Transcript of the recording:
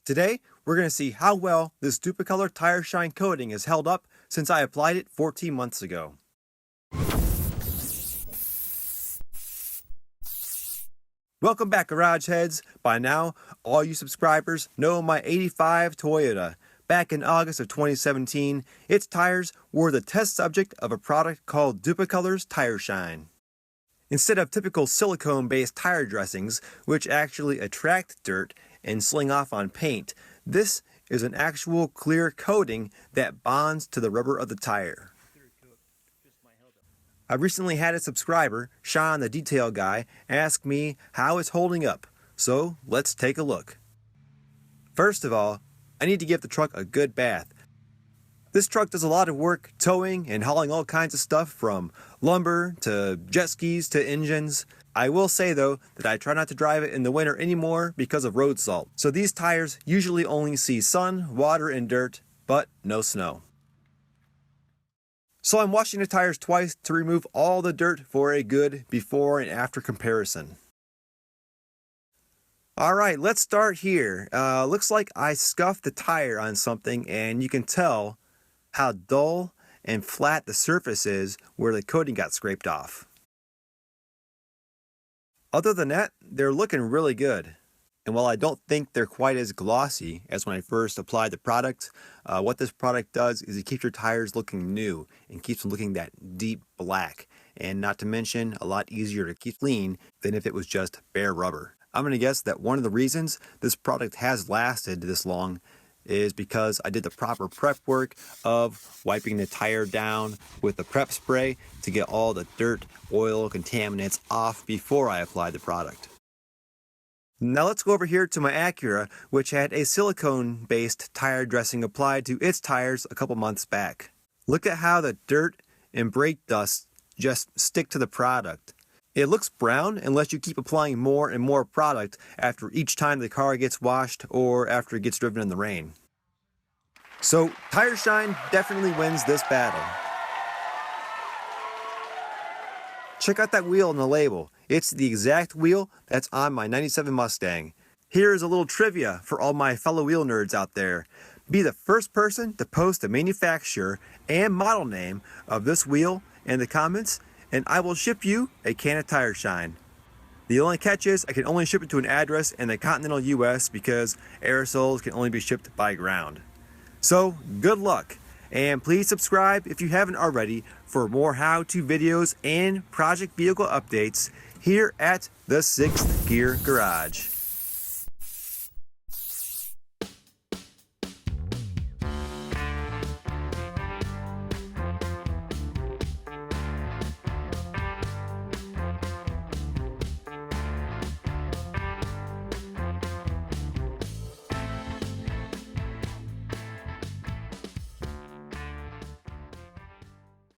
Today, we're going to see how well this DupliColor Tire Shine coating has held up since I applied it 14 months ago. Welcome back, Garage Heads. By now, all you subscribers know my 85 Toyota. Back in August of 2017, its tires were the test subject of a product called DupliColor Tire Shine. Instead of typical silicone-based tire dressings, which actually attract dirt and sling off on paint, this is an actual clear coating that bonds to the rubber of the tire. I recently had a subscriber, Sean the detail guy, ask me how it's holding up, so let's take a look. First of all, I need to give the truck a good bath. This truck does a lot of work towing and hauling all kinds of stuff from lumber to jet skis to engines. I will say though that I try not to drive it in the winter anymore because of road salt. So these tires usually only see sun, water, and dirt, but no snow. So I'm washing the tires twice to remove all the dirt for a good before and after comparison. Alright, let's start here. Looks like I scuffed the tire on something and you can tell how dull and flat the surface is where the coating got scraped off. Other than that, they're looking really good. And while I don't think they're quite as glossy as when I first applied the product, what this product does is it keeps your tires looking new and keeps them looking that deep black. And not to mention, a lot easier to keep clean than if it was just bare rubber. I'm going to guess that one of the reasons this product has lasted this long is because I did the proper prep work of wiping the tire down with the prep spray to get all the dirt, oil, contaminants off before I applied the product. Now let's go over here to my Acura, which had a silicone-based tire dressing applied to its tires a couple months back. Look at how the dirt and brake dust just stick to the product. It looks brown unless you keep applying more and more product after each time the car gets washed or after it gets driven in the rain. So, Tire Shine definitely wins this battle. Check out that wheel on the label. It's the exact wheel that's on my 97 Mustang. Here is a little trivia for all my fellow wheel nerds out there. Be the first person to post the manufacturer and model name of this wheel in the comments, and I will ship you a can of Tire Shine. The only catch is I can only ship it to an address in the continental US because aerosols can only be shipped by ground. So, good luck, and please subscribe if you haven't already for more how-to videos and project vehicle updates here at the 6th Gear Garage.